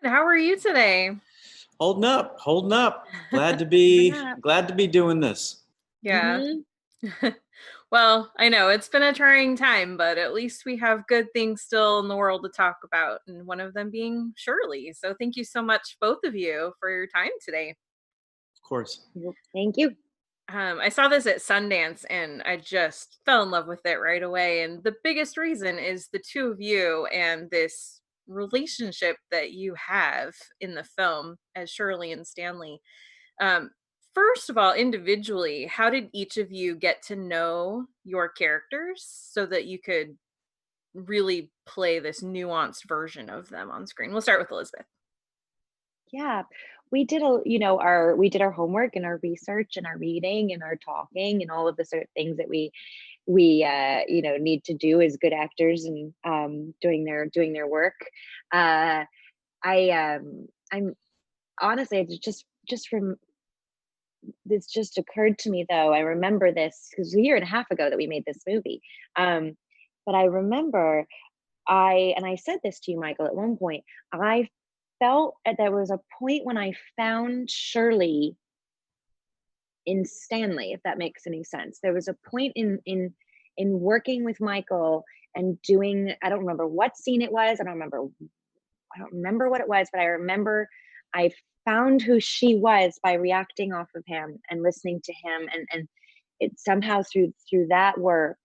How are you today? Holding up, holding up. Glad to Coming be up. glad to be doing this. Yeah. Mhm. Well, I know it's been a trying time, but at least we have good things still in the world to talk about, and one of them being Shirley. So thank you so much, both of you, for your time today. Of course. Well, thank you. I saw this at Sundance and I just fell in love with it right away. And the biggest reason is the two of you and this relationship that you have in the film as Shirley and Stanley. Um, First of all, individually, how did each of you get to know your characters so that you could really play this nuanced version of them on screen? We'll start with Elizabeth. Yeah. We did our homework and our research and our reading and our talking and all of the sort of things that we need to do as good actors and doing their work. Uh I'm honestly, it's just from this just occurred to me, though. I remember this because a year and a half ago that we made this movie. Um but I remember I said this to you, Michael, at one point. I felt there was a point when I found Shirley in Stanley, if that makes any sense. There was a point in working with Michael and doing, I don't remember what scene it was. I don't remember what it was, but I remember I found who she was by reacting off of him and listening to him, and it somehow through that work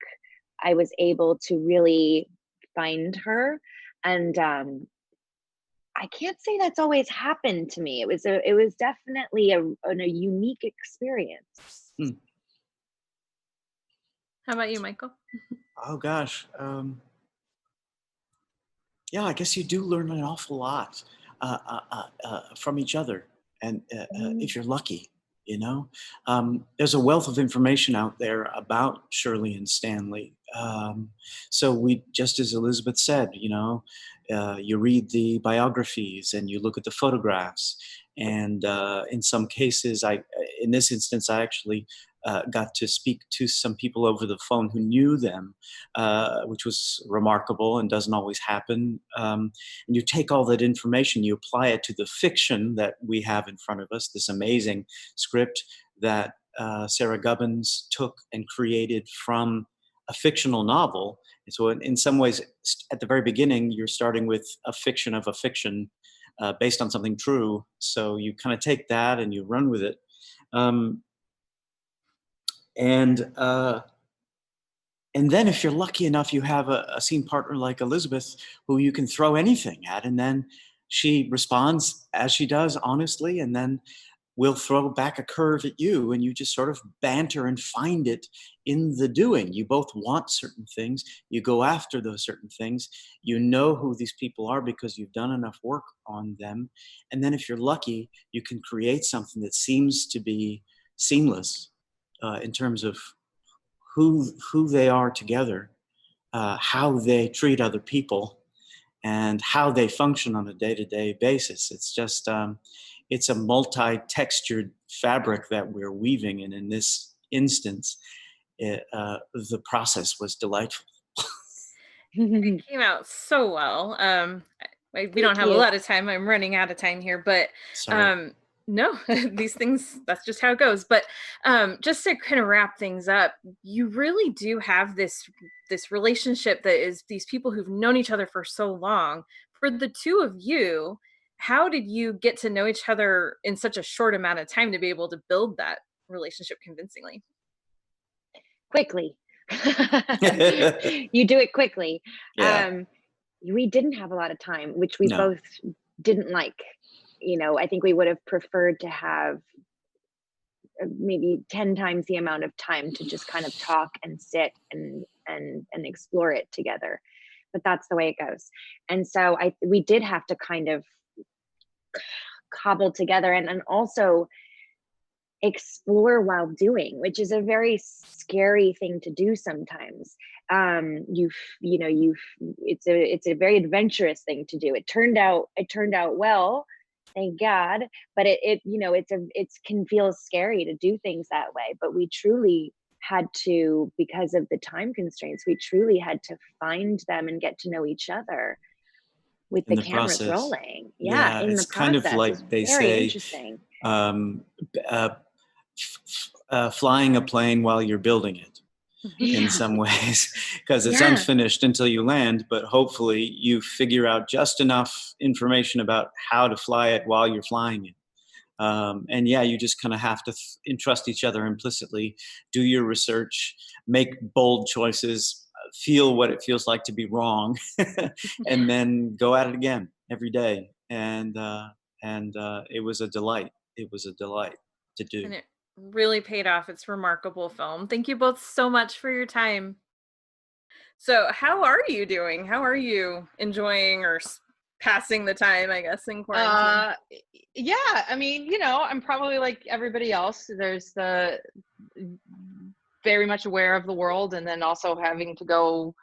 I was able to really find her. And I can't say that's always happened to me. It was definitely a unique experience. Hmm. How about you, Michael? Oh gosh. Yeah, I guess you do learn an awful lot from each other, and Mm, if you're lucky, you know, there's a wealth of information out there about Shirley and Stanley. So we, just as Elizabeth said, you read the biographies and you look at the photographs, and in some cases, in this instance, I actually got to speak to some people over the phone who knew them, which was remarkable and doesn't always happen. And you take all that information, you apply it to the fiction that we have in front of us, this amazing script that Sarah Gubbins took and created from a fictional novel. And so, in some ways, at the very beginning, you're starting with a fiction of a fiction based on something true. So you kind of take that and you run with it. Um, and and then, if you're lucky enough, you have a scene partner like Elizabeth who you can throw anything at, and then she responds as she does, honestly, and then will throw back a curve at you, and you just sort of banter and find it in the doing. You both want certain things, you go after those certain things, you know who these people are because you've done enough work on them, and then if you're lucky, you can create something that seems to be seamless in terms of who they are together, how they treat other people, and how they function on a day-to-day basis. It's just it's a multi-textured fabric that we're weaving, and in this instance, the process was delightful. thank Came out so well. We don't have a you. lot of time. I'm running out of time here, but Sorry. um, no, these things, that's just how it goes. But just to kind of wrap things up, you really do have this relationship that is these people who've known each other for so long. For the two of you, how did you get to know each other in such a short amount of time to be able to build that relationship convincingly? Quickly. You do it quickly. Yeah. Um, we didn't have a lot of time, which we No. both didn't like. I think we would have preferred to have maybe 10 times the amount of time to just kind of talk and sit and explore it together. But that's the way it goes. And so we did have to kind of cobble together and also explore while doing, which is a very scary thing to do sometimes. You've it's a very adventurous thing to do. It turned out well, thank God. But it can feel scary to do things that way. But we truly had to, because of the time constraints, we truly had to find them and get to know each other with in the the cameras process. rolling. Yeah, Yeah, in the it's kind of process is like they very say, interesting. um, uh, flying a plane while you're building it in Yeah, some ways, because it's yeah. unfinished until you land, but hopefully you figure out just enough information about how to fly it while you're flying it. And yeah, you just kind of have to entrust each other implicitly, do your research, make bold choices, feel what it feels like to be wrong, and then go at it again every day. And it was a delight. It was a delight to do. And it really paid off. It's a remarkable film. Thank you both so much for your time. So, how are you doing? How are you enjoying or passing the time, I guess, in quarantine? Uh, yeah, I mean, I'm probably like everybody else. There's the very much aware of the world, and then also having to go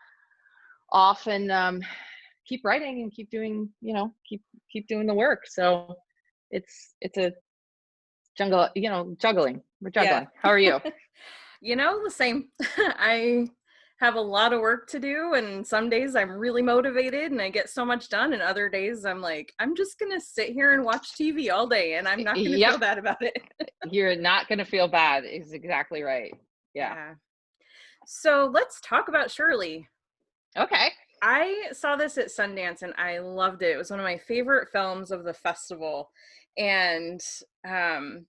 off and keep writing and keep doing, keep doing the work. So it's a juggling. We're Yeah. juggling. How are you? The same. I have a lot of work to do, and some days I'm really motivated and I get so much done, and other days I'm like, I'm just going to sit here and watch TV all day and I'm not going to Yep, feel bad about it. you're not gonna feel bad. Is exactly right. Yeah. Yeah. So, let's talk about Shirley. Okay. I saw this at Sundance and I loved it. It was one of my favorite films of the festival. And um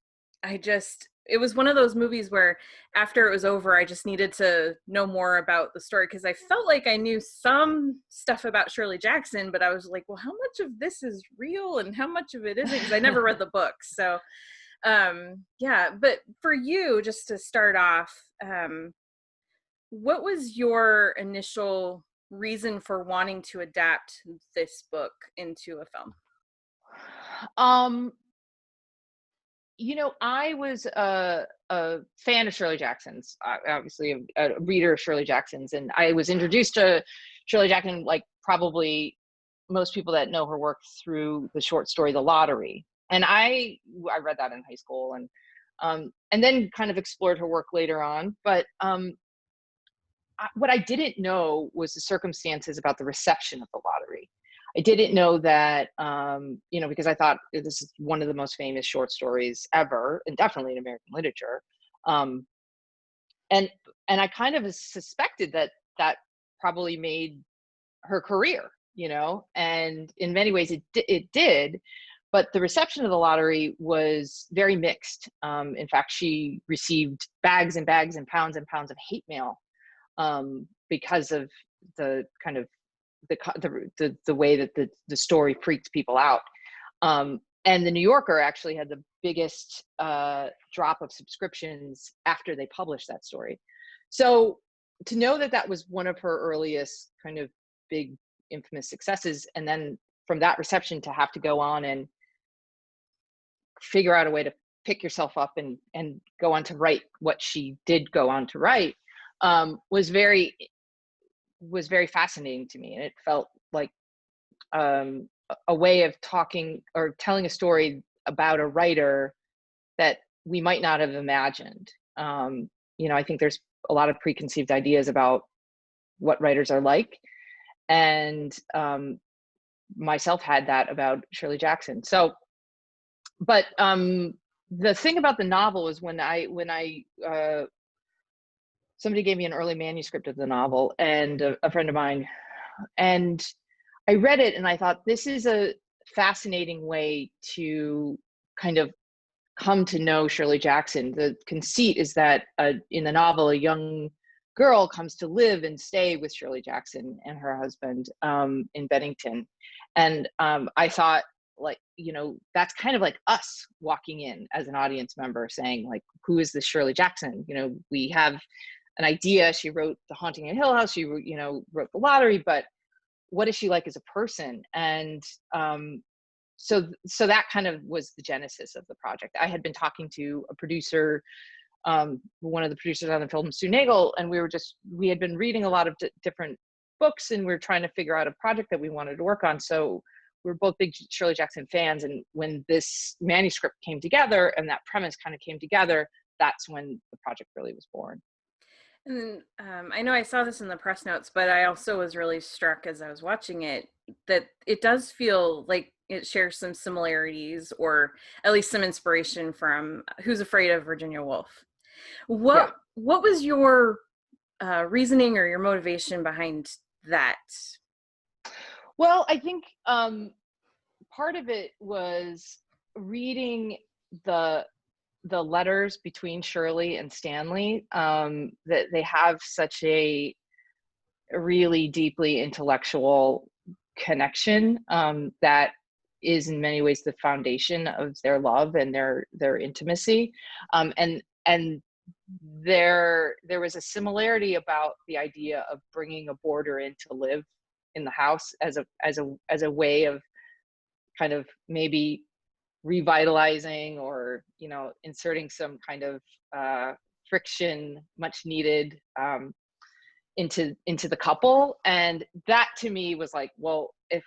it was one of those movies where after it was over I just needed to know more about the story, because I felt like I knew some stuff about Shirley Jackson, but I was like, well, how much of this is real and how much of it isn't, because I never read the books. So yeah, but for you, just to start off, what was your initial reason for wanting to adapt this book into a film? Um, I was a fan of Shirley Jackson's, obviously a reader of Shirley Jackson's, and I was introduced to Shirley Jackson, like probably most people that know her work, through the short story The Lottery. And I read that in high school, and then kind of explored her work later on. But what I didn't know was the circumstances about the reception of The Lottery. I didn't know that, because I thought this is one of the most famous short stories ever, and definitely in American literature. Um, and and I kind of suspected that that probably made her career, and in many ways it did. But the reception of The Lottery was very mixed. In fact, she received bags and bags and pounds of hate mail, because of the kind of the way that the story freaked people out. And the New Yorker actually had the biggest drop of subscriptions after they published that story. So to know that that was one of her earliest kind of big infamous successes, and then from that reception to have to go on and figure out a way to pick yourself up and go on to write what she did go on to write, was very fascinating to me. And it felt like a way of talking or telling a story about a writer that we might not have imagined. I think there's a lot of preconceived ideas about what writers are like, and myself had that about Shirley Jackson. So, but the thing about the novel is when I somebody gave me an early manuscript of the novel, and a friend of mine, and I read it and I thought, this is a fascinating way to kind of come to know Shirley Jackson. The conceit is that in the novel, a young girl comes to live and stay with Shirley Jackson and her husband, in Bennington. And I thought, like, that's kind of like us walking in as an audience member saying, like, who is this Shirley Jackson? We have an idea. She wrote The Haunting in Hill House. She wrote The Lottery, but what is she like as a person? And so that kind of was the genesis of the project. I had been talking to a producer, one of the producers on the film, Sue Nagel, and we had been reading a lot of different books, and we were trying to figure out a project that we wanted to work on. So we were both big Shirley Jackson fans, and when this manuscript came together and that premise kind of came together, that's when the project really was born. And then I know I saw this in the press notes, but I also was really struck as I was watching it that it does feel like it shares some similarities, or at least some inspiration from Who's Afraid of Virginia Woolf. Yeah. What was your reasoning or your motivation behind that? Well, I think part of it was reading the the letters between Shirley and Stanley, that they have such a really deeply intellectual connection, that is in many ways the foundation of their love and their intimacy, and there was a similarity about the idea of bringing a boarder in to live in the house as a way of kind of maybe revitalizing, or inserting some kind of friction, much needed, into the couple. And that to me was like, well, if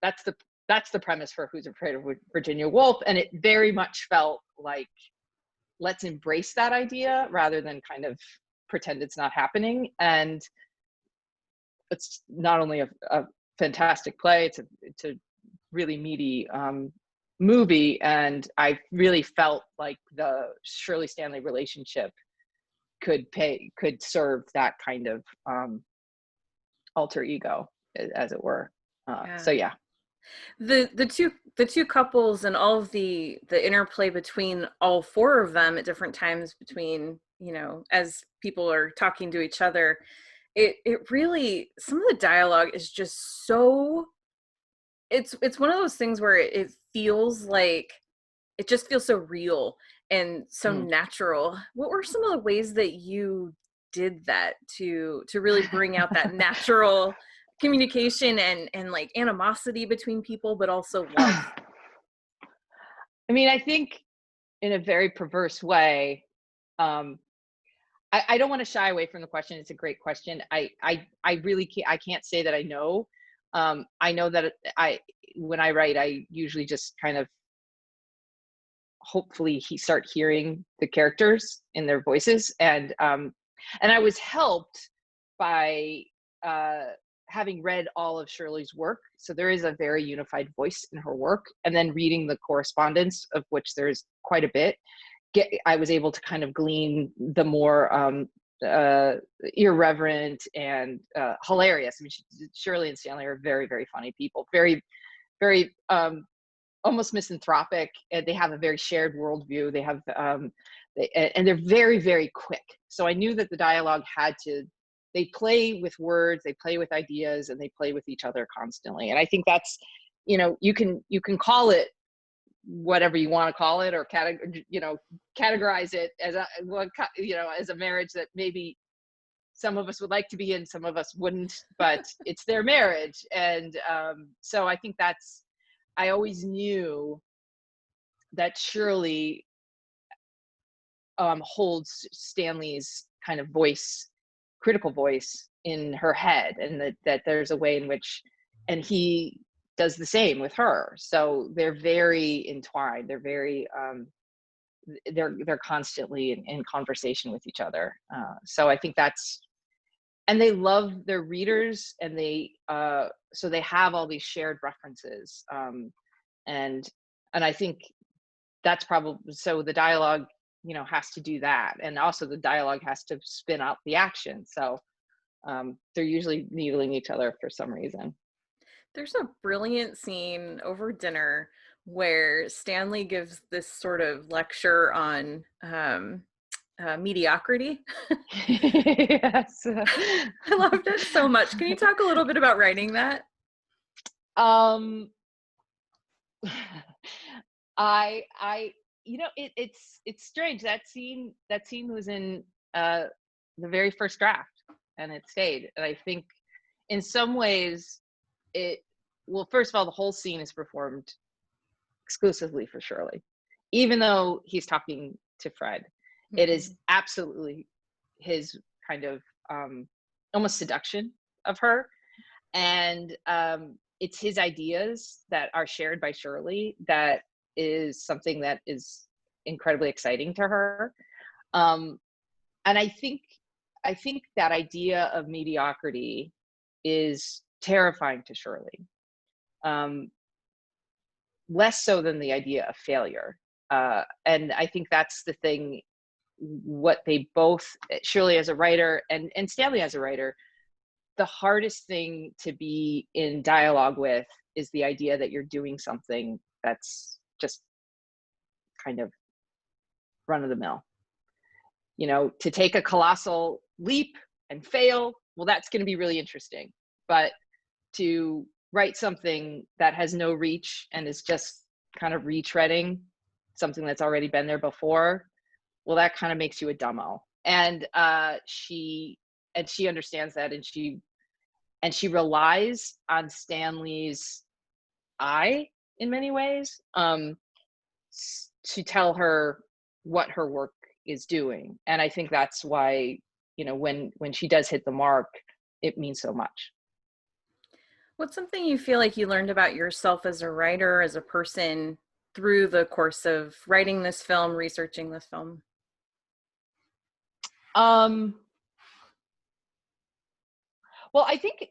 that's the that's the premise for Who's Afraid of Virginia Woolf, and it very much felt like, let's embrace that idea rather than kind of pretend it's not happening. And it's not only a fantastic play, it's a really meaty movie, and I really felt like the Shirley Stanley relationship could serve that kind of alter ego, as it were. Yeah. So yeah. The two couples and all of the interplay between all four of them at different times, between, as people are talking to each other, it really, some of the dialogue is just so, it's one of those things where it feels like, it just feels so real and so Mhm. natural. What were some of the ways that you did that to really bring out that natural communication and like animosity between people, but also love? I mean, I think in a very perverse way, um, I don't want to shy away from the question. It's a great question. I really can't say that I know. I know that when I write, I usually just kind of hopefully start hearing the characters in their voices, and I was helped by uh, having read all of Shirley's work. So there is a very unified voice in her work, and then reading the correspondence, of which there's quite a bit. I was able to kind of glean the more uh, irreverent and hilarious. I mean, Shirley and Stanley are very, very funny people, very, very almost misanthropic, and they have a very shared worldview. They have, and they're very, very quick. So I knew that the dialogue they play with words, they play with ideas, and they play with each other constantly. And I think that's, you can call it whatever you want to call it, or categorize it as as a marriage that maybe some of us would like to be in, some of us wouldn't, but it's their marriage. And so I think I always knew that Shirley holds Stanley's kind of voice, critical voice, in her head, and that there's a way in which, and he does the same with her. So they're very entwined. They're very they're constantly in conversation with each other. So I think and they love their readers, and so they have all these shared references, and I think that's probably, so the dialogue has to do that, and also the dialogue has to spin out the action. So they're usually needling each other for some reason. There's a brilliant scene over dinner where Stanley gives this sort of lecture on mediocrity. Yes. I loved it so much. Can you talk a little bit about writing that? um I it's strange, that scene was in the very first draft, and it stayed. And I think in some ways, it well, first of all, the whole scene is performed exclusively for Shirley. Even though he's talking to Fred, it is Mhm. absolutely his kind of almost seduction of her. And it's his ideas that are shared by Shirley that is something that is incredibly exciting to her. Um, and I think I think that idea of mediocrity is terrifying to Shirley. Less so than the idea of failure. And I think that's the thing, what they both, Shirley as a writer and Stanley as a writer, the hardest thing to be in dialogue with is the idea that you're doing something that's just kind of run of the mill. You know, to take a colossal leap and fail, well, that's going to be really interesting. But to write something that has no reach and is just kind of retreading something that's already been there before, well, that kind of makes you a dumbo. And she understands that, and she relies on Stanley's eye in many ways to tell her what her work is doing. And I think that's why, you know, when she does hit the mark, it means so much. What's something you feel like you learned about yourself as a writer, as a person, through the course of writing this film, researching this film? Well, I think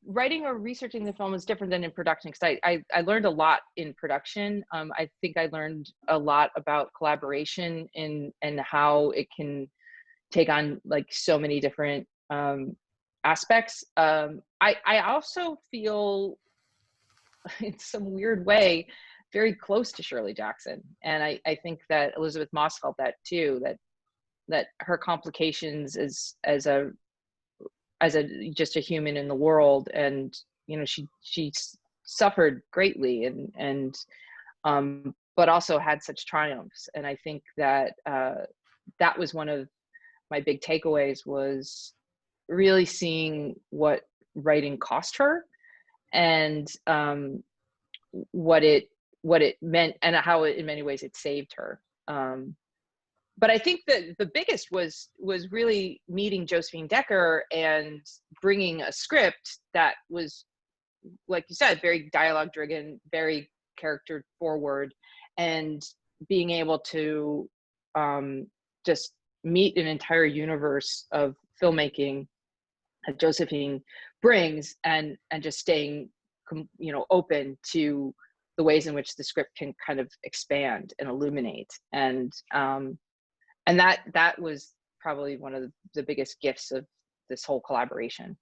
writing or researching the film is different than in production, because I learned a lot in production. I think I learned a lot about collaboration and how it can take on like so many different aspects. I also feel in some weird way very close to Shirley Jackson, and I think that Elisabeth Moss felt that too, that her complications as a just a human in the world, and you know, she suffered greatly and but also had such triumphs. And I think that that was one of my big takeaways, was really seeing what writing cost her, and what it meant, and how it, in many ways, it saved her. But I think that the biggest was really meeting Josephine Decker and bringing a script that was, like you said, very dialogue driven, very character forward, and being able to just meet an entire universe of filmmaking that Josephine brings, and just staying, you know, open to the ways in which the script can kind of expand and illuminate. And that was probably one of the biggest gifts of this whole collaboration.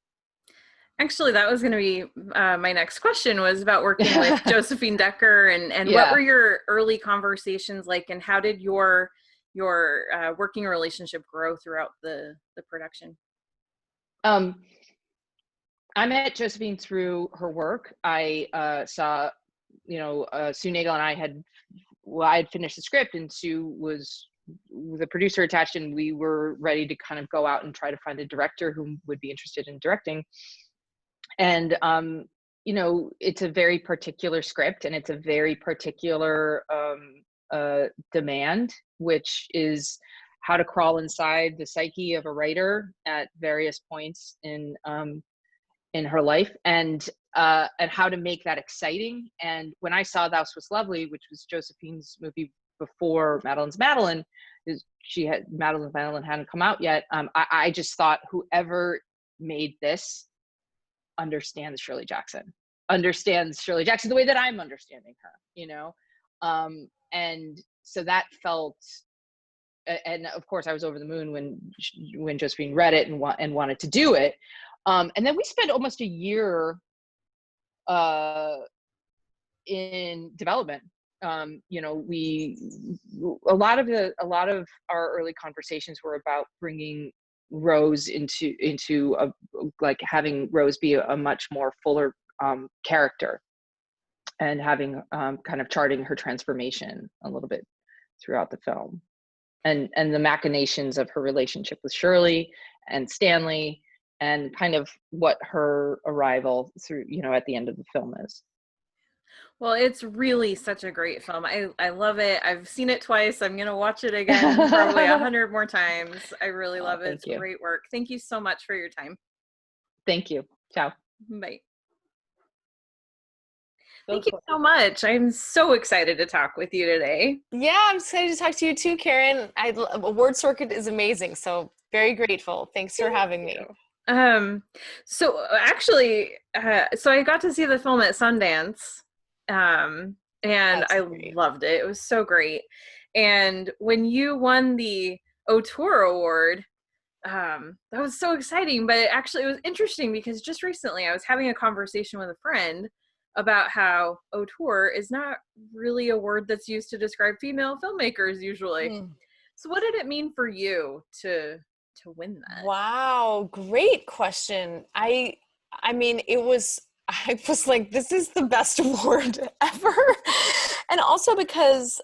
Actually, that was going to be my next question, was about working with Josephine Decker, and Yeah. what were your early conversations like, and how did your working relationship grow throughout the production? I met Josephine through her work. I saw, you know, Sue Nagel and I had finished the script, and Sue was the producer attached, and we were ready to kind of go out and try to find a director who would be interested in directing. And you know, it's a very particular script, and it's a very particular demand, which is how to crawl inside the psyche of a writer at various points in her life, and how to make that exciting. And when I saw Thou Was Lovely, which was Josephine's movie before Madeline's Madeline, Madeline's Madeline hadn't come out yet. I just thought, whoever made this understands Shirley Jackson the way that I'm understanding her, you know? And so that felt, and of course I was over the moon when Josephine read it and wanted to do it. And then we spent almost a year in development. You know, a lot of our early conversations were about bringing Rose into like having Rose be a much more fuller character, and having kind of charting her transformation a little bit throughout the film, and the machinations of her relationship with Shirley and Stanley, and kind of what her arrival through, you know, at the end of the film is. Well, it's really such a great film. I love it. I've seen it twice. I'm going to watch it again probably 100 more times. I really love it. It's great work. Thank you so much for your time. Thank you. Ciao. Bye. Thank you so much. I'm so excited to talk with you today. Yeah, I'm excited to talk to you too, Karen. Award Circuit is amazing. So Very grateful. Thanks for having me. So actually, so I got to see the film at Sundance, and That's I great. loved it. It was so great. And when you won the Auteur Award, that was so exciting. But actually, it was interesting because just recently I was having a conversation with a friend about how auteur is not really a word that's used to describe female filmmakers usually. So what did it mean for you to win that? Wow, great question. I mean, I was like, this is the best award ever. And also because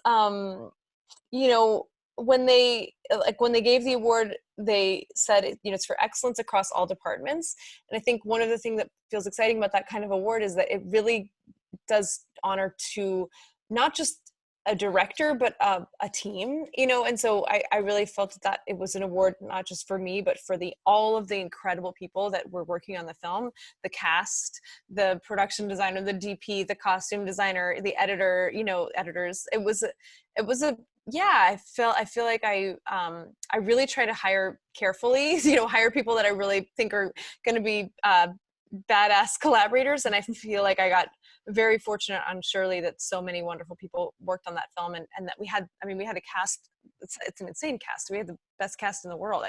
you know, when they gave the award, they said, it's for excellence across all departments. And I think one of the things that feels exciting about that kind of award is that it really does honor to not just a director, but a team, and so I really felt that it was an award, not just for me, but for all of the incredible people that were working on the film, the cast, the production designer, the DP, the costume designer, the editor, editors. It was a yeah, I feel like I really try to hire carefully, hire people that I really think are going to be badass collaborators. And I feel like I got very fortunate on Shirley that so many wonderful people worked on that film, and that we had a cast. It's an insane cast. We had the best cast in the world.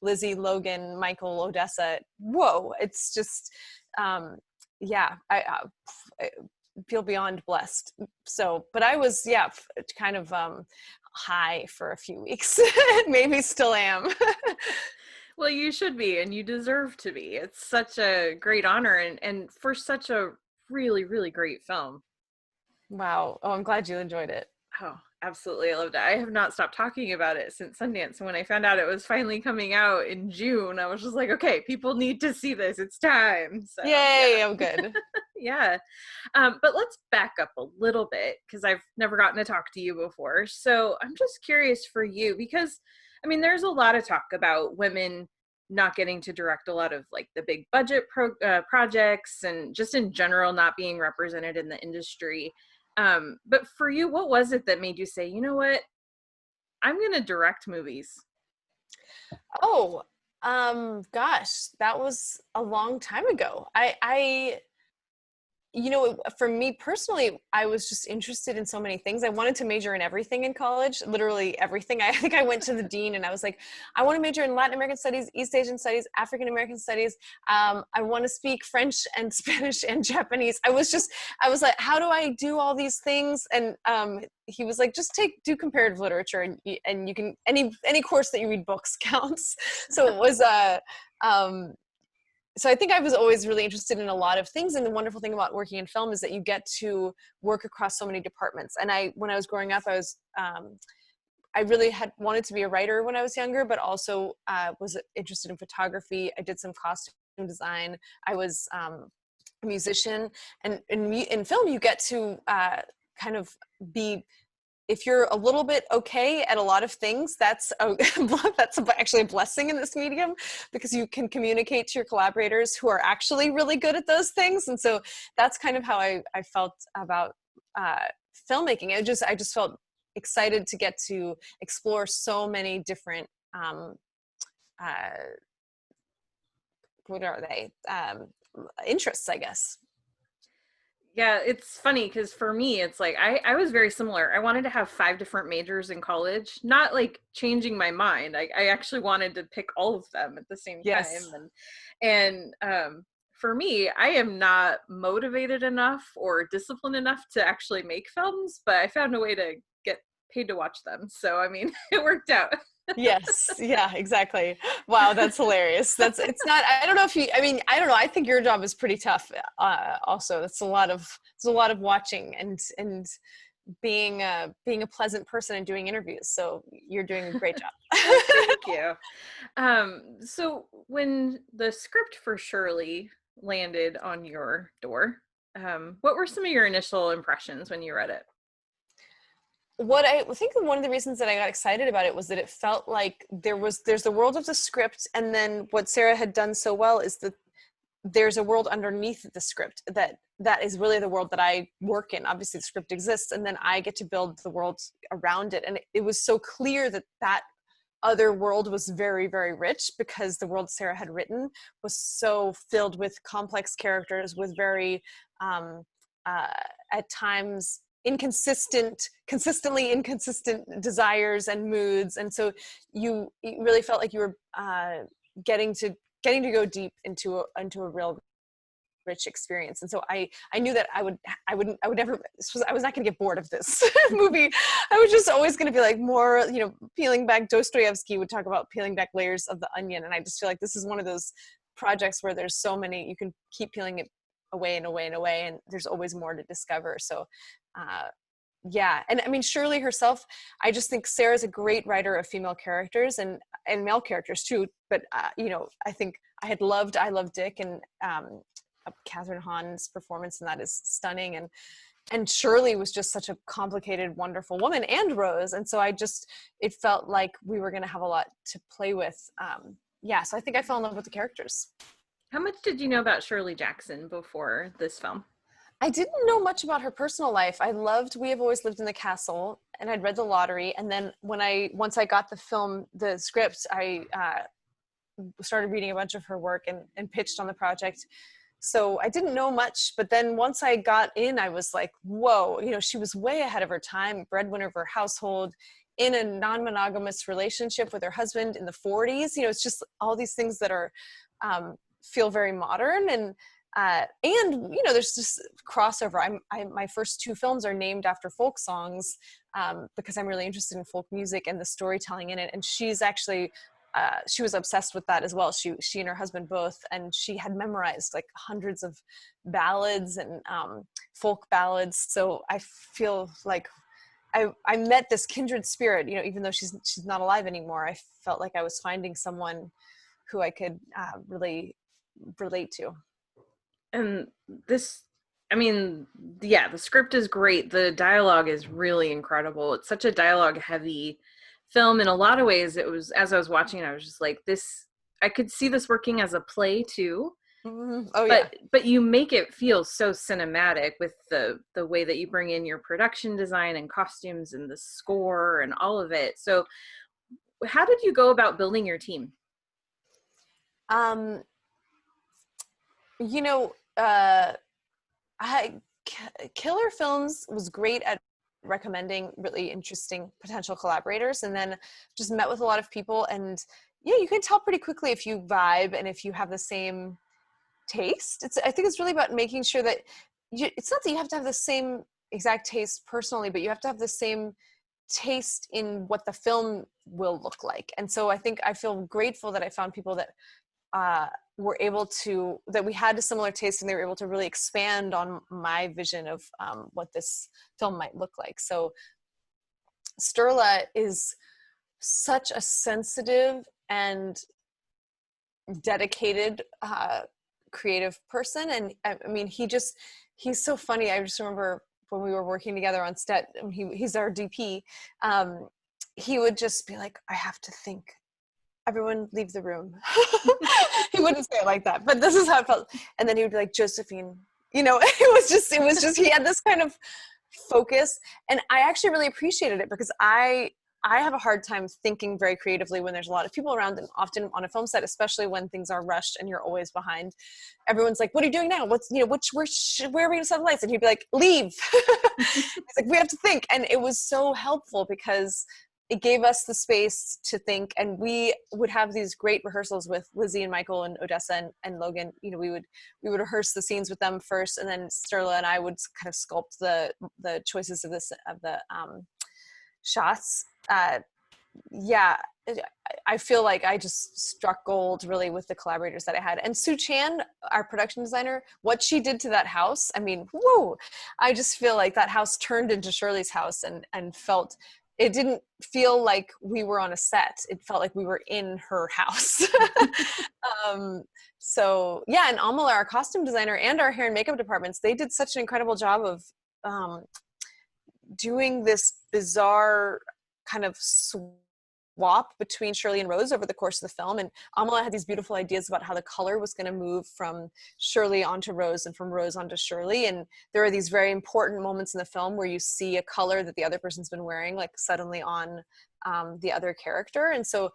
Lizzie, Logan, Michael, Odessa. Whoa. It's just, yeah, I feel beyond blessed. So, but I was, kind of high for a few weeks. Maybe still am. Well, you should be, and you deserve to be. It's such a great honor, and for such a really, really great film. Wow. Oh, I'm glad you enjoyed it. Oh, absolutely. I loved it. I have not stopped talking about it since Sundance. And when I found out it was finally coming out in June, I was just like, okay, people need to see this. It's time. So, yay. yeah. Oh, good. Yeah. But let's back up a little bit because I've never gotten to talk to you before. So I'm just curious for you because, I mean, there's a lot of talk about women not getting to direct a lot of like the big budget projects and just in general not being represented in the industry. But for you, what was it that made you say, you know what, I'm going to direct movies? Oh, gosh, that was a long time ago. For me personally, I was just interested in so many things. I wanted to major in everything in college, literally everything. I think I went to the dean and I was like, I want to major in Latin American studies, East Asian studies, African American studies. I want to speak French and Spanish and Japanese. I was like, how do I do all these things? And he was like, just do comparative literature and you can, any course that you read books counts. So it was, so I think I was always really interested in a lot of things. And the wonderful thing about working in film is that you get to work across so many departments. And when I was growing up, I really had wanted to be a writer when I was younger, but also was interested in photography. I did some costume design. I was a musician. And in film, you get to kind of be, if you're a little bit okay at a lot of things, that's actually a blessing in this medium because you can communicate to your collaborators who are actually really good at those things. And so that's kind of how I felt about filmmaking. I just felt excited to get to explore so many different, what are they? Interests, I guess. Yeah, it's funny because for me, it's like I was very similar. I wanted to have 5 different majors in college, not like changing my mind. I actually wanted to pick all of them at the same Yes. time. And for me, I am not motivated enough or disciplined enough to actually make films, but I found a way to get paid to watch them. So, I mean, it worked out. Yes. Yeah, exactly. Wow. That's hilarious. It's not, I don't know if I don't know. I think your job is pretty tough. Also, it's a lot of watching and being a pleasant person and doing interviews. So you're doing a great job. Thank you. So when the script for Shirley landed on your door, what were some of your initial impressions when you read it? What I think one of the reasons that I got excited about it was that it felt like there's the world of the script, and then what Sarah had done so well is that there's a world underneath the script that is really the world that I work in. Obviously the script exists, and then I get to build the world around it. And it was so clear that other world was very, very rich, because the world Sarah had written was so filled with complex characters with very, at times consistently inconsistent desires and moods. And so you really felt like you were getting to go deep into a real rich experience. And so I knew that I would never, I was not going to get bored of this movie. I was just always going to be like more, peeling back. Dostoevsky would talk about peeling back layers of the onion. And I just feel like this is one of those projects where there's so many, you can keep peeling it away and away and away, and there's always more to discover. So yeah. And I mean, Shirley herself, I just think Sarah's a great writer of female characters and male characters too. But, I think I loved Dick, and Catherine Hahn's performance in that is stunning. And Shirley was just such a complicated, wonderful woman, and Rose. And so it felt like we were going to have a lot to play with. So I think I fell in love with the characters. How much did you know about Shirley Jackson before this film? I didn't know much about her personal life. I loved We Have Always Lived in the Castle, and I'd read The Lottery. And then once I got the script, I started reading a bunch of her work and pitched on the project. So I didn't know much, but then once I got in, I was like, whoa, she was way ahead of her time, breadwinner of her household, in a non-monogamous relationship with her husband in the 40s. It's just all these things that are, feel very modern. And there's just crossover. My first two films are named after folk songs, because I'm really interested in folk music and the storytelling in it. And she's actually, she was obsessed with that as well. She and her husband both, and she had memorized like hundreds of ballads and folk ballads. So I feel like I met this kindred spirit, even though she's not alive anymore. I felt like I was finding someone who I could really relate to. And this, the script is great. The dialogue is really incredible. It's such a dialogue heavy film. In a lot of ways, it was, as I was watching it, I was just like, I could see this working as a play too. Mm-hmm. Oh, yeah. But you make it feel so cinematic with the way that you bring in your production design and costumes and the score and all of it. So how did you go about building your team? Killer Films was great at recommending really interesting potential collaborators, and then just met with a lot of people, and you can tell pretty quickly if you vibe and if you have the same taste. I think it's really about making sure that it's not that you have to have the same exact taste personally, but you have to have the same taste in what the film will look like. And so I think I feel grateful that I found people that that we had a similar taste, and they were able to really expand on my vision of what this film might look like. So Sturla is such a sensitive and dedicated creative person. And I mean, he's so funny. I just remember when we were working together on set, he's our DP. He would just be like, I have to think. Everyone leave the room. He wouldn't say it like that, but this is how it felt. And then he would be like, Josephine, it was just, he had this kind of focus. And I actually really appreciated it, because I have a hard time thinking very creatively when there's a lot of people around, and often on a film set, especially when things are rushed and you're always behind. Everyone's like, what are you doing now? Where are we going to set the lights? And he'd be like, leave. He's like, we have to think. And it was so helpful, because it gave us the space to think, and we would have these great rehearsals with Lizzie and Michael and Odessa and Logan. We would rehearse the scenes with them first, and then Sturla and I would kind of sculpt the choices of the shots. I feel like I just struck gold really with the collaborators that I had. And Sue Chan, our production designer, what she did to that house, I mean, whoa! I just feel like that house turned into Shirley's house, and felt. It didn't feel like we were on a set. It felt like we were in her house. So yeah, and Amala, our costume designer, and our hair and makeup departments, they did such an incredible job of doing this bizarre kind of swap between Shirley and Rose over the course of the film. And Amala had these beautiful ideas about how the color was going to move from Shirley onto Rose and from Rose onto Shirley. And there are these very important moments in the film where you see a color that the other person's been wearing, like suddenly on the other character. And so,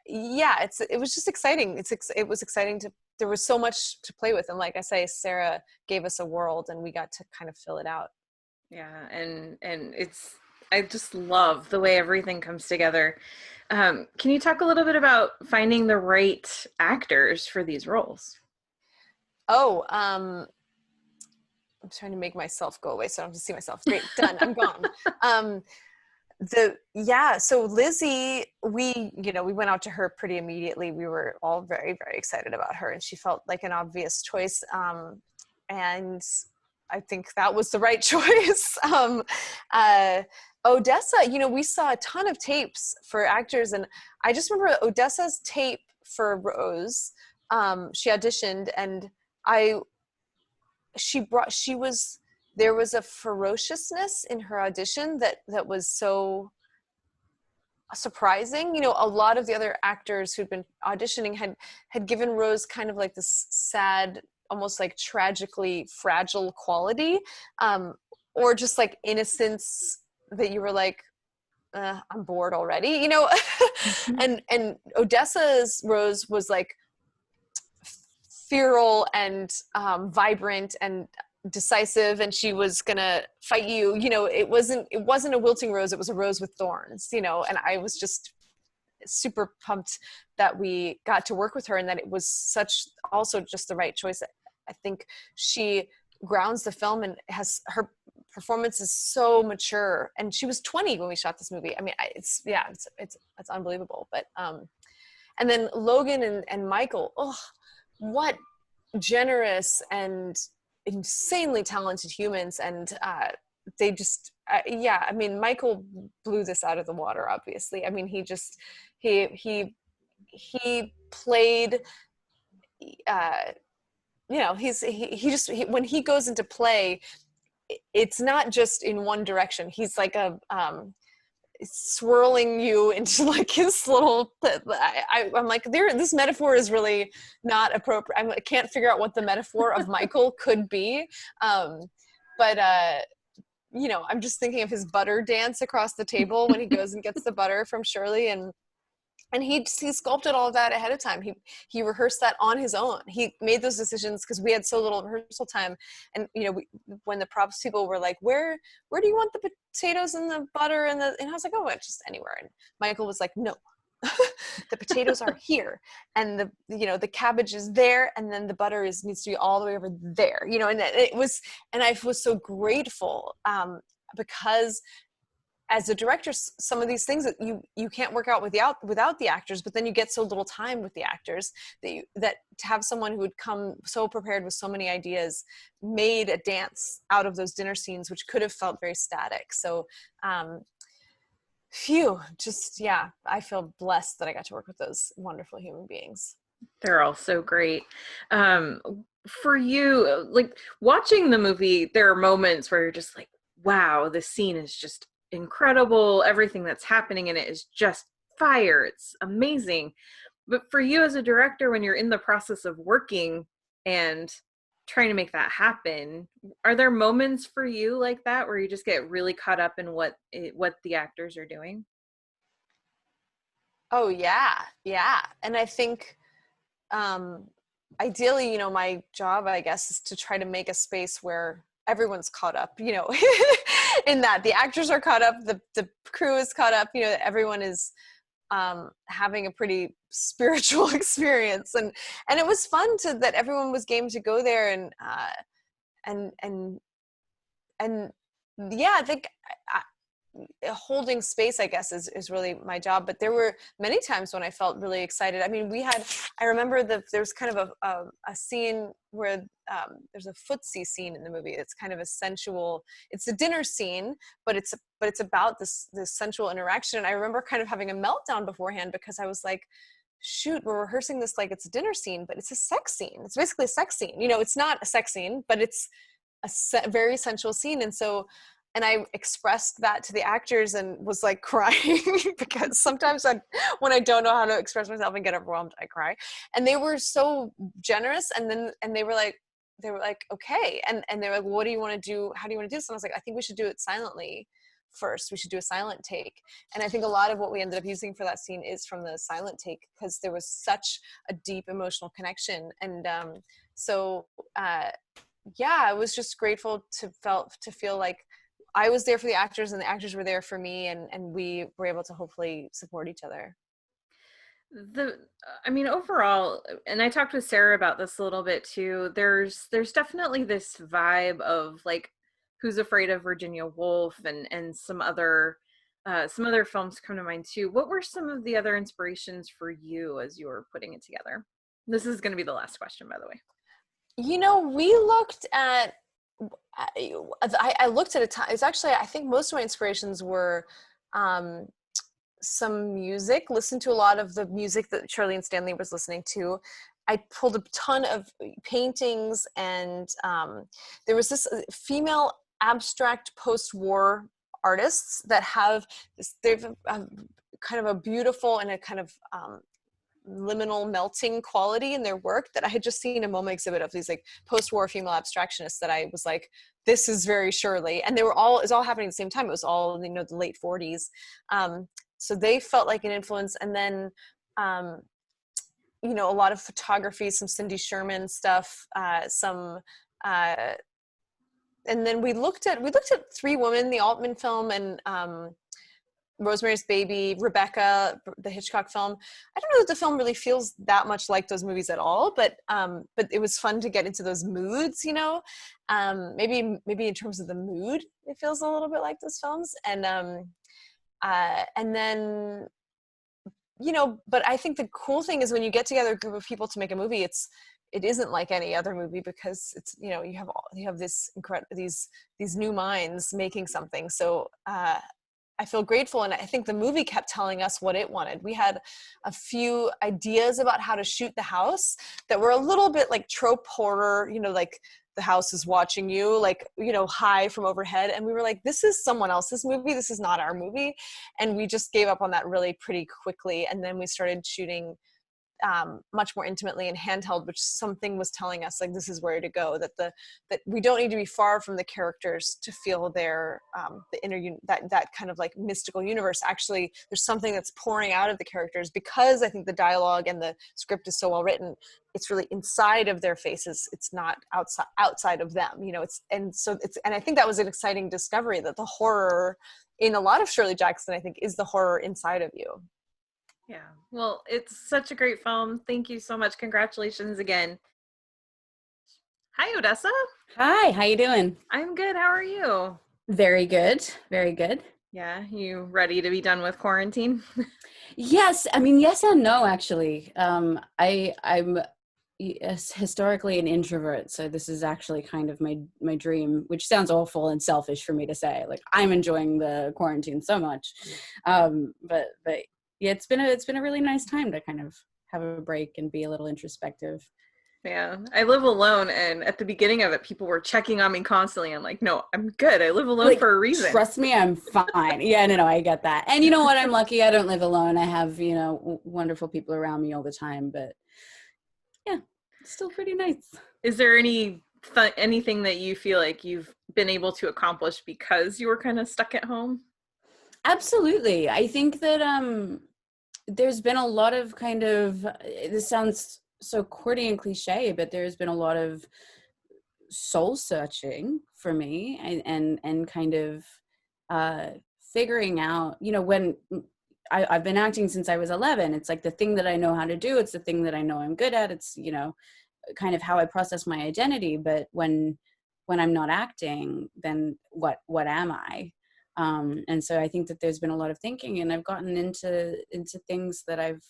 yeah, it was just exciting. It was exciting there was so much to play with. And like I say, Sarah gave us a world and we got to kind of fill it out. Yeah. And I just love the way everything comes together. Can you talk a little bit about finding the right actors for these roles? Oh, I'm trying to make myself go away so I don't have to see myself. Great, done, I'm gone. So Lizzie, we went out to her pretty immediately. We were all very, very excited about her, and she felt like an obvious choice. And I think that was the right choice. Odessa, we saw a ton of tapes for actors, and I just remember Odessa's tape for Rose. She auditioned, and there was a ferociousness in her audition that was so surprising. A lot of the other actors who'd been auditioning had given Rose kind of like this sad, almost like tragically fragile quality, or just like innocence that you were like, I'm bored already, and Odessa's Rose was like feral and vibrant and decisive, and she was gonna fight you. It wasn't a wilting rose, it was a rose with thorns, and I was just super pumped that we got to work with her and that it was such also just the right choice. I think she grounds the film and her performance is so mature, and she was 20 when we shot this movie. I mean, it's unbelievable. But and then Logan and Michael, what generous and insanely talented humans. And they just I mean, Michael blew this out of the water, obviously. I mean, he played when he goes into play, it's not just in one direction. He's like swirling you into like his little, I'm like, this metaphor is really not appropriate. I can't figure out what the metaphor of Michael could be. But I'm just thinking of his butter dance across the table when he goes and gets the butter from Shirley, and he sculpted all of that ahead of time. He rehearsed that on his own. He made those decisions because we had so little rehearsal time. And when the props people were like, "Where do you want the potatoes and the butter and I was like, "Oh, just anywhere." And Michael was like, "No, the potatoes are here, and the cabbage is there, and then the butter needs to be all the way over there." And I was so grateful because as a director, some of these things that you can't work out without the actors, but then you get so little time with the actors that to have someone who would come so prepared with so many ideas made a dance out of those dinner scenes, which could have felt very static. So, I feel blessed that I got to work with those wonderful human beings. They're all so great. For you, like watching the movie, there are moments where you're just like, wow, this scene is just incredible. Everything that's happening in it is just fire. It's amazing. But for you as a director, when you're in the process of working and trying to make that happen, are there moments for you like that where you just get really caught up in what the actors are doing? Oh yeah. And I think ideally, my job, I guess, is to try to make a space where everyone's caught up, in that the actors are caught up, the crew is caught up, everyone is having a pretty spiritual experience, and it was fun that everyone was game to go there, and yeah, I think holding space, I guess, is really my job. But there were many times when I felt really excited. I mean, I remember there's kind of a scene where there's a footsie scene in the movie. It's kind of a sensual, it's a dinner scene, but it's about this sensual interaction. And I remember kind of having a meltdown beforehand because I was like, shoot, we're rehearsing this like it's a dinner scene, but it's a sex scene. It's basically a sex scene. It's not a sex scene, but it's a very sensual scene. And so I expressed that to the actors and was like crying because sometimes when I don't know how to express myself and get overwhelmed, I cry. And they were so generous. And they were like, okay. And they were like, what do you want to do? How do you want to do this? And I was like, I think we should do it silently first. We should do a silent take. And I think a lot of what we ended up using for that scene is from the silent take, because there was such a deep emotional connection. And yeah, I was just grateful to feel like I was there for the actors and the actors were there for me, and we were able to hopefully support each other. I mean, overall, and I talked with Sarah about this a little bit too, there's definitely this vibe of like Who's Afraid of Virginia Woolf, and some other films come to mind too. What were some of the other inspirations for you as you were putting it together? This is going to be the last question, by the way. You know, we looked at, I looked at a time, it's actually, I think most of my inspirations were some music, listened to a lot of the music that Shirley and Stanley was listening to. I pulled a ton of paintings, and there was this female abstract post-war artists that have this, they've kind of a beautiful and a kind of liminal melting quality in their work that I had just seen a MoMA exhibit of these like post-war female abstractionists that I was like, this is very Shirley. And it was all happening at the same time. It was all, you know, the late 40s. So they felt like an influence. And then, you know, a lot of photography, some Cindy Sherman stuff, and then we looked at Three Women, the Altman film, and Rosemary's Baby, Rebecca, the Hitchcock film. I don't know that the film really feels that much like those movies at all, but it was fun to get into those moods, you know. Maybe in terms of the mood, it feels a little bit like those films. And then, you know, but I think the cool thing is when you get together a group of people to make a movie, it isn't like any other movie, because it's, you know, you have this these new minds making something. So I feel grateful, and I think the movie kept telling us what it wanted. We had a few ideas about how to shoot the house that were a little bit like trope horror, you know, like the house is watching you, like, you know, high from overhead. And we were like, this is someone else's movie. This is not our movie. And we just gave up on that really pretty quickly. And then we started shooting much more intimately in handheld, which something was telling us like this is where to go, that we don't need to be far from the characters to feel their the inner that kind of like mystical universe. Actually, there's something that's pouring out of the characters, because I think the dialogue and the script is so well written. It's really inside of their faces. It's not outside of them, you know. And I think that was an exciting discovery, that the horror in a lot of Shirley Jackson, I think, is the horror inside of you. Yeah. Well, it's such a great film. Thank you so much. Congratulations again. Hi, Odessa. Hi, how you doing? I'm good. How are you? Very good. Very good. Yeah. You ready to be done with quarantine? Yes. I mean, yes and no, actually. I'm historically an introvert, so this is actually kind of my dream, which sounds awful and selfish for me to say. Like, I'm enjoying the quarantine so much. But yeah, it's been a really nice time to kind of have a break and be a little introspective. Yeah, I live alone, and at the beginning of it, people were checking on me constantly. I'm like, no, I'm good. I live alone for a reason. Trust me, I'm fine. Yeah, no, I get that. And you know what? I'm lucky. I don't live alone. I have, you know, wonderful people around me all the time. But yeah, it's still pretty nice. Is there anything that you feel like you've been able to accomplish because you were kind of stuck at home? Absolutely. I think that there's been a lot of kind of, this sounds so corny and cliche, but there's been a lot of soul searching for me, and kind of figuring out, you know, when I've been acting since I was 11. It's like the thing that I know how to do. It's the thing that I know I'm good at. It's, you know, kind of how I process my identity. But when I'm not acting, then what am I? And so I think that there's been a lot of thinking, and I've gotten into things that I've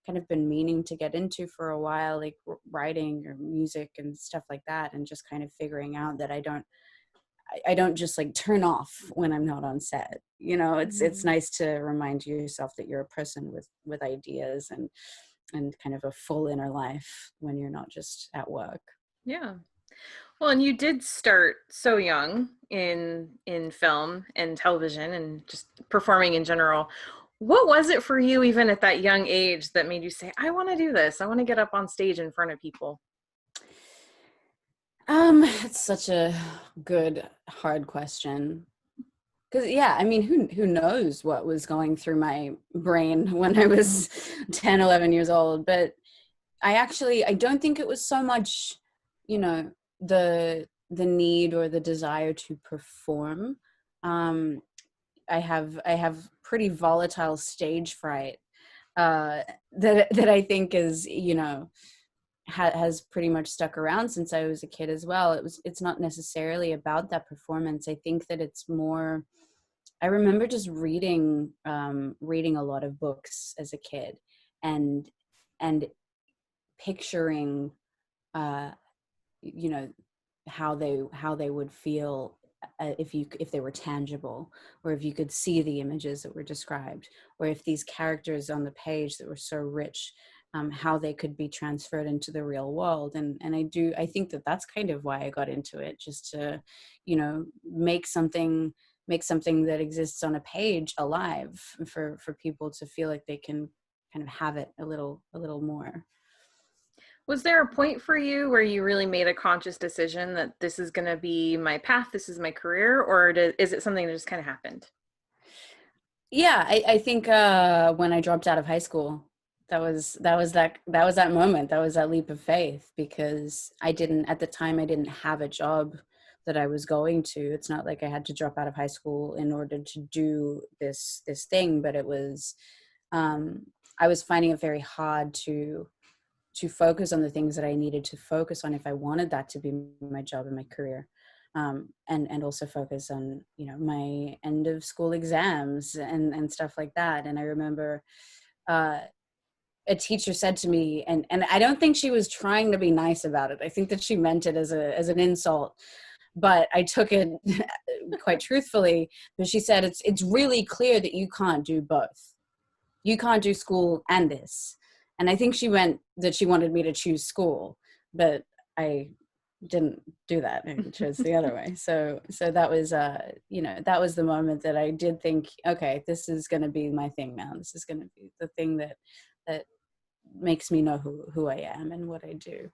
kind of been meaning to get into for a while, like writing or music and stuff like that, and just kind of figuring out that I don't just like turn off when I'm not on set. You know, it's nice to remind yourself that you're a person with ideas and kind of a full inner life when you're not just at work. Yeah. Well, and you did start so young in film and television and just performing in general. What was it for you even at that young age that made you say, I want to do this. I want to get up on stage in front of people? It's such a good, hard question. Because yeah, I mean, who knows what was going through my brain when I was 10, 11 years old. But I don't think it was so much, you know, the need or the desire to perform. Um, I have pretty volatile stage fright, that I think is, you know, has pretty much stuck around since I was a kid as well. It's not necessarily about that performance. I think that it's more, I remember just reading a lot of books as a kid, and and picturing, uh, you know, how they would feel, if they were tangible, or if you could see the images that were described, or if these characters on the page that were so rich, how they could be transferred into the real world. And I think that that's kind of why I got into it, just to, you know, make something that exists on a page alive for people to feel like they can kind of have it a little more. Was there a point for you where you really made a conscious decision that this is going to be my path, this is my career, or is it something that just kind of happened? Yeah, I think when I dropped out of high school, that was that moment. That was that leap of faith, because at the time I didn't have a job that I was going to. It's not like I had to drop out of high school in order to do this thing, but it was, um, I was finding it very hard to focus on the things that I needed to focus on if I wanted that to be my job and my career. And also focus on, you know, my end of school exams and stuff like that. And I remember, uh, a teacher said to me, and I don't think she was trying to be nice about it. I think that she meant it as an insult, but I took it quite truthfully. But she said, it's really clear that you can't do both. You can't do school and this. And I think she meant that she wanted me to choose school, but I didn't do that. I chose the other way. So that was, you know, that was the moment that I did think, okay, this is going to be my thing now. This is going to be the thing that makes me know who I am and what I do.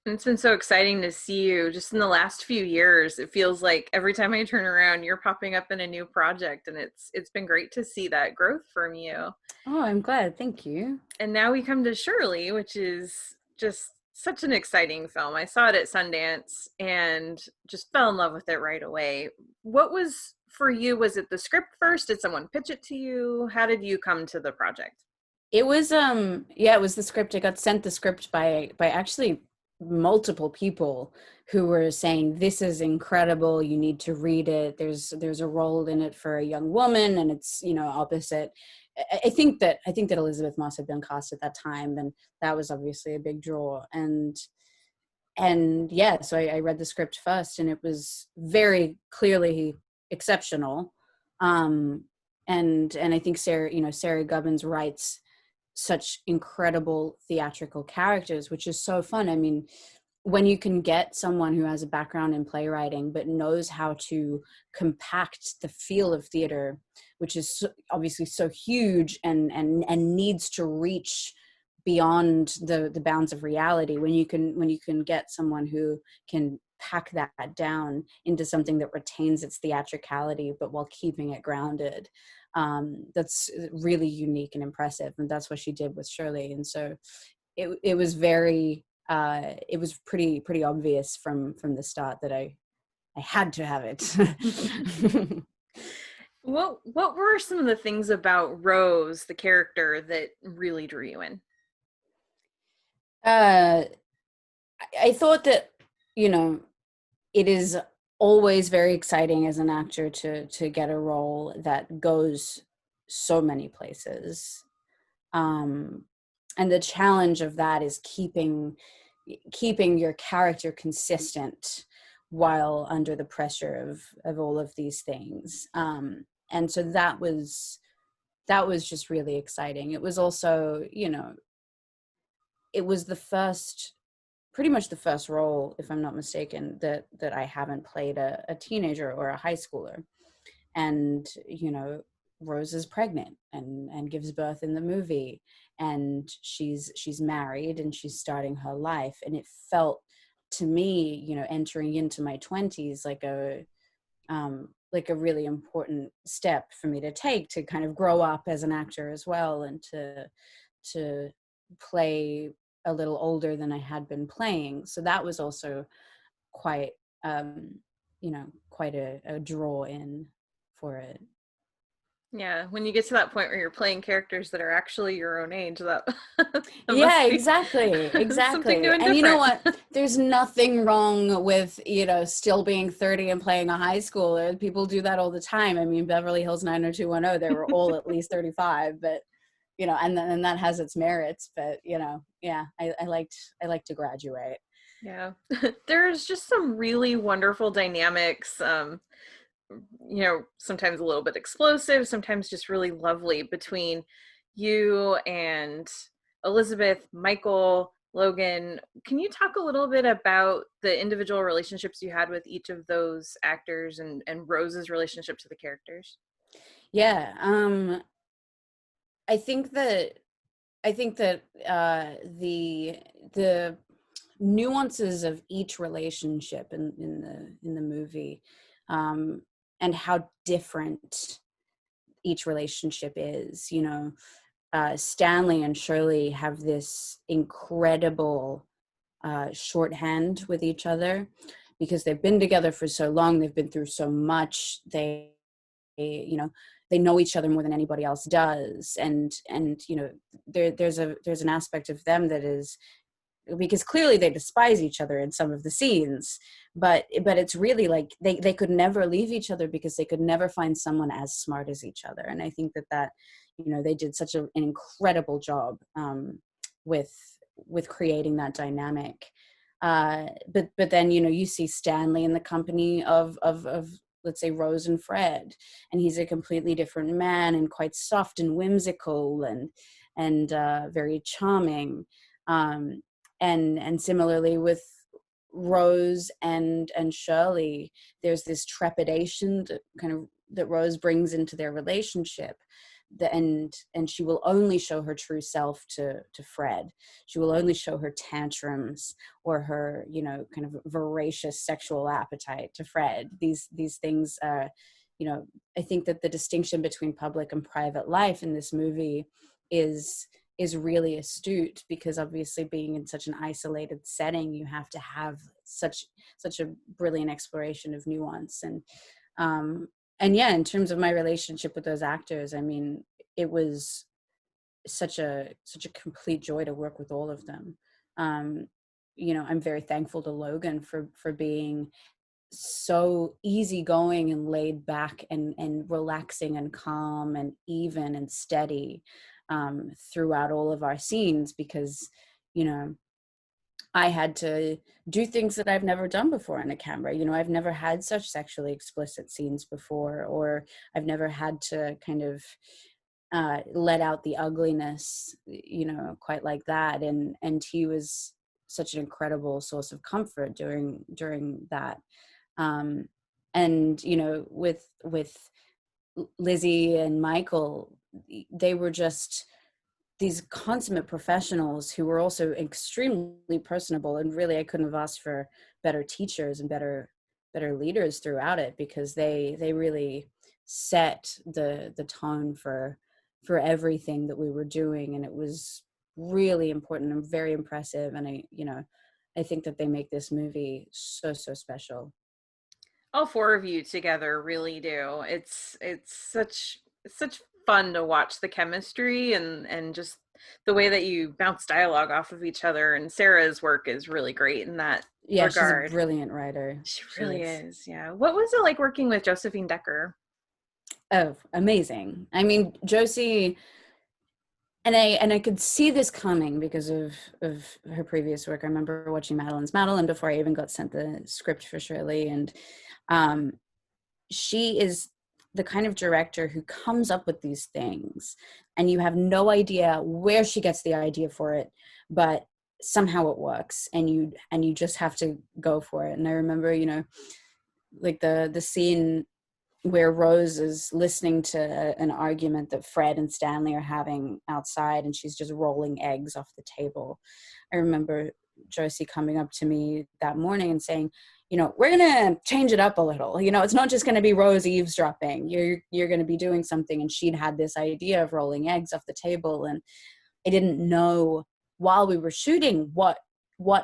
And it's been so exciting to see you just in the last few years. It feels like every time I turn around, you're popping up in a new project, and it's been great to see that growth from you. Oh, I'm glad. Thank you. And now we come to Shirley, which is just such an exciting film. I saw it at Sundance and just fell in love with it right away. What was for you? Was it the script first? Did someone pitch it to you? How did you come to the project? It was, yeah, it was the script. I got sent the script by actually multiple people who were saying, this is incredible, you need to read it. There's a role in it for a young woman, and it's, you know, opposite. I think that Elisabeth Moss had been cast at that time, and that was obviously a big draw. And yeah, so I read the script first, and it was very clearly exceptional. And I think Sarah Gubbins writes such incredible theatrical characters, which is so fun. I mean, when you can get someone who has a background in playwriting but knows how to compact the feel of theater, which is obviously so huge and needs to reach beyond the bounds of reality, when you can get someone who can pack that down into something that retains its theatricality but while keeping it grounded, that's really unique and impressive. And that's what she did with Shirley. And so it was very, it was pretty obvious from the start that I had to have it. What were some of the things about Rose, the character, that really drew you in? I thought that, you know, it is always very exciting as an actor to get a role that goes so many places. And the challenge of that is keeping your character consistent while under the pressure of all of these things. And so that was just really exciting. It was also, you know, it was the first pretty much the first role, if I'm not mistaken, that I haven't played a teenager or a high schooler. And, you know, Rose is pregnant and gives birth in the movie, and she's married and she's starting her life. And it felt to me, you know, entering into my 20s, like a really important step for me to take to kind of grow up as an actor as well, and to play a little older than I had been playing. So that was also quite, you know, quite a draw in for it. Yeah, when you get to that point where you're playing characters that are actually your own age, that, that Yeah, must be something new exactly. and And you know different. what? There's nothing wrong with, you know, still being 30 and playing a high schooler. People do that all the time. I mean, Beverly Hills 90210, they were all at least 35, but, you know, and that has its merits. But, you know, yeah, I liked to graduate. Yeah, there's just some really wonderful dynamics. You know, sometimes a little bit explosive, sometimes just really lovely between you and Elisabeth, Michael, Logan. Can you talk a little bit about the individual relationships you had with each of those actors, and Rose's relationship to the characters? Yeah, I think that the nuances of each relationship in the movie, um, and how different each relationship is. You know, Stanley and Shirley have this incredible shorthand with each other because they've been together for so long. They've been through so much. You know, they know each other more than anybody else does. And you know, there's an aspect of them that is, because clearly they despise each other in some of the scenes, but it's really like they could never leave each other because they could never find someone as smart as each other. And I think that you know, they did such an incredible job with creating that dynamic. But then, you know, you see Stanley in the company of let's say Rose and Fred, and he's a completely different man, and quite soft and whimsical and very charming. um and similarly with Rose and Shirley, there's this trepidation that Rose brings into their relationship, and she will only show her true self to Fred. She will only show her tantrums or her, you know, kind of voracious sexual appetite to Fred. These things, you know, I think that the distinction between public and private life in this movie is really astute, because obviously being in such an isolated setting, you have to have such a brilliant exploration of nuance. And yeah, in terms of my relationship with those actors, I mean, it was such a complete joy to work with all of them. You know, I'm very thankful to Logan for being so easygoing and laid back and relaxing and calm and even and steady throughout all of our scenes, because, you know, I had to do things that I've never done before on a camera. You know, I've never had such sexually explicit scenes before, or I've never had to kind of let out the ugliness, you know, quite like that. And he was such an incredible source of comfort during that. Um, and, you know, with Lizzie and Michael, they were just these consummate professionals who were also extremely personable, and really I couldn't have asked for better teachers and better leaders throughout it, because they really set the tone for everything that we were doing. And it was really important and very impressive. And I think that they make this movie so special. All four of you together really do. It's such fun to watch the chemistry, and just the way that you bounce dialogue off of each other. And Sarah's work is really great in that Yeah, she's a regard. brilliant writer. She really is. Yeah. What was it like working with Josephine Decker? Oh, amazing. I mean, Josie, and I could see this coming because of her previous work. I remember watching Madeline before I even got sent the script for Shirley. And she is the kind of director who comes up with these things and you have no idea where she gets the idea for it, but somehow it works, and you just have to go for it. And I remember, like the scene where Rose is listening to an argument that Fred and Stanley are having outside, and she's just rolling eggs off the table. I remember Josie coming up to me that morning and saying, we're going to change it up a little. It's not just going to be Rose eavesdropping. You're going to be doing something. And she'd had this idea of rolling eggs off the table. And I didn't know while we were shooting what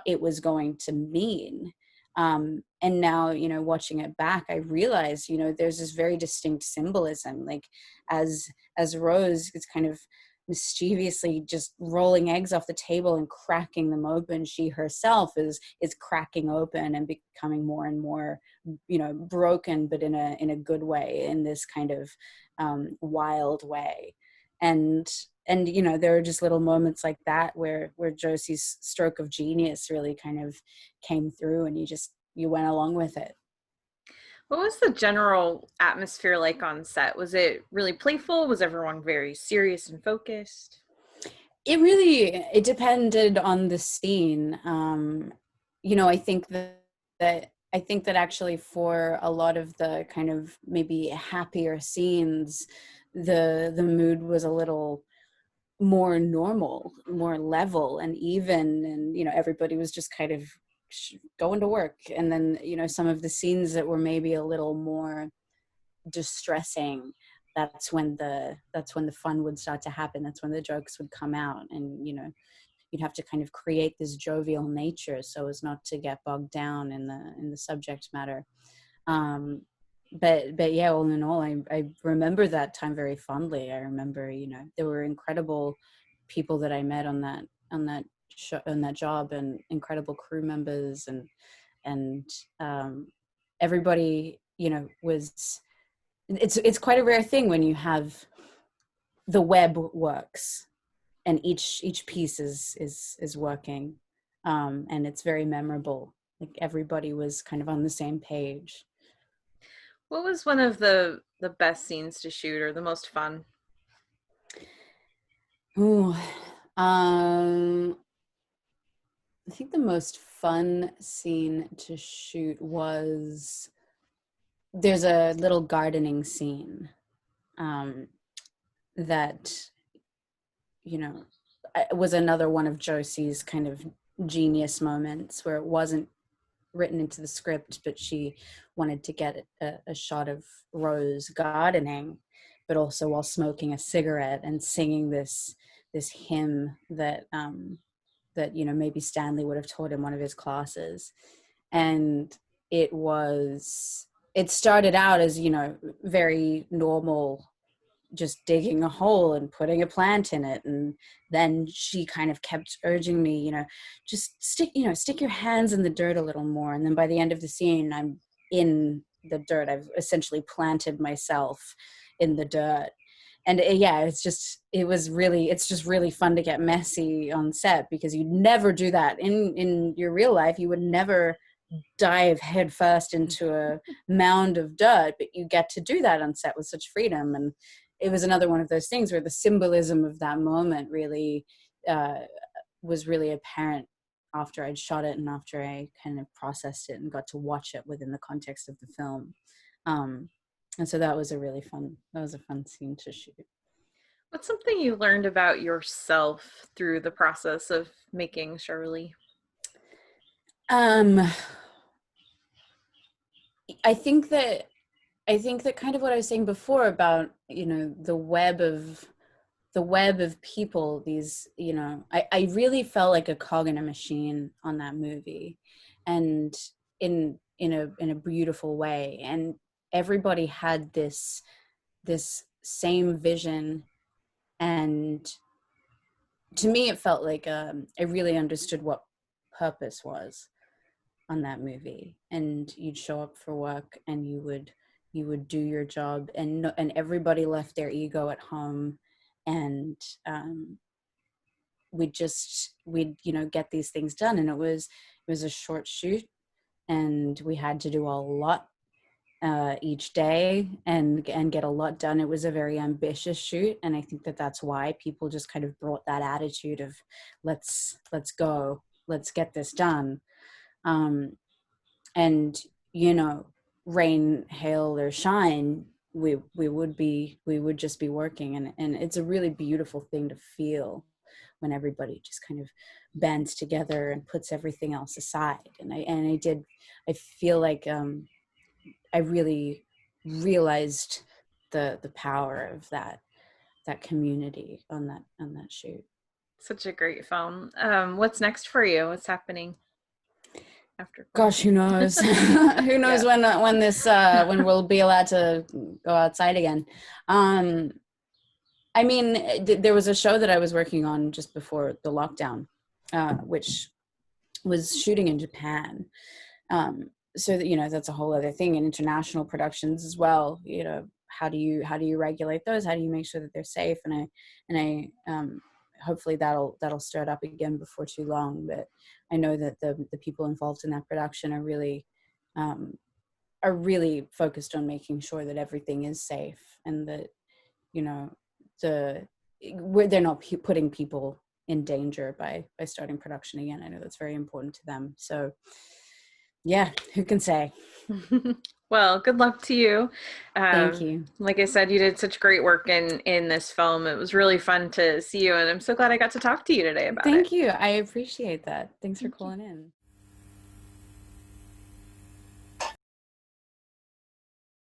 it was going to mean. And now, watching it back, I realized, there's this very distinct symbolism, like as Rose is kind of mischievously just rolling eggs off the table and cracking them open, she herself is cracking open and becoming more and more, broken, but in a good way, in this kind of wild way. And there are just little moments like that where Josie's stroke of genius really kind of came through, and you went along with it. What was the general atmosphere like on set? Was it really playful? Was everyone very serious and focused? It depended on the scene. I think that actually for a lot of the kind of maybe happier scenes, the mood was a little more normal, more level and even, and everybody was just kind of going to work. And then some of the scenes that were maybe a little more distressing, that's when the fun would start to happen. That's when the jokes would come out, and you'd have to kind of create this jovial nature so as not to get bogged down in the subject matter. But yeah, all in all, I remember that time very fondly. I remember, there were incredible people that I met on that job, and incredible crew members, and everybody, was. It's quite a rare thing when you have the web works, and each piece is working, and it's very memorable. Like everybody was kind of on the same page. What was one of the best scenes to shoot, or the most fun? Ooh, I think the most fun scene to shoot was, there's a little gardening scene that, was another one of Josie's kind of genius moments, where it wasn't written into the script, but she wanted to get a shot of Rose gardening, but also while smoking a cigarette and singing this hymn that maybe Stanley would have taught in one of his classes. And it started out as very normal, just digging a hole and putting a plant in it. And then she kind of kept urging me, just stick your hands in the dirt a little more. And then by the end of the scene, I'm in the dirt. I've essentially planted myself in the dirt. And it's just really fun to get messy on set, because you'd never do that in your real life. You would never dive headfirst into a mound of dirt, but you get to do that on set with such freedom. And it was another one of those things where the symbolism of that moment really was really apparent after I'd shot it, and after I kind of processed it and got to watch it within the context of the film. And so that was a fun scene to shoot. What's something you learned about yourself through the process of making Shirley? I think that kind of what I was saying before about, the web of people, these, I really felt like a cog in a machine on that movie, and in a beautiful way. And everybody had this same vision, and to me it felt like I really understood what purpose was on that movie. And you'd show up for work, and you would do your job, and everybody left their ego at home, and we'd get these things done. And it was a short shoot, and we had to do a lot, each day and get a lot done. It was a very ambitious shoot, and I think that that's why people just kind of brought that attitude of let's go, let's get this done. And you know, rain, hail, or shine, we would just be working, and it's a really beautiful thing to feel when everybody just kind of bands together and puts everything else aside. And I feel like I really realized the power of that community on that shoot. Such a great film. What's next for you? What's happening after? Gosh, who knows? Who knows when this when we'll be allowed to go outside again. I mean, there was a show that I was working on just before the lockdown, which was shooting in Japan. So that, you know, that's a whole other thing, in international productions as well. You know, how do you regulate those? How do you make sure that they're safe? And I hopefully that'll start up again before too long. But I know that the people involved in that production are really focused on making sure that everything is safe, and that, you know, they're not putting people in danger by starting production again. I know that's very important to them. So yeah, who can say? Well, good luck to you. Thank you. Like I said, you did such great work in this film. It was really fun to see you, and I'm so glad I got to talk to you today about it. Thank you. I appreciate that. Thanks for calling in.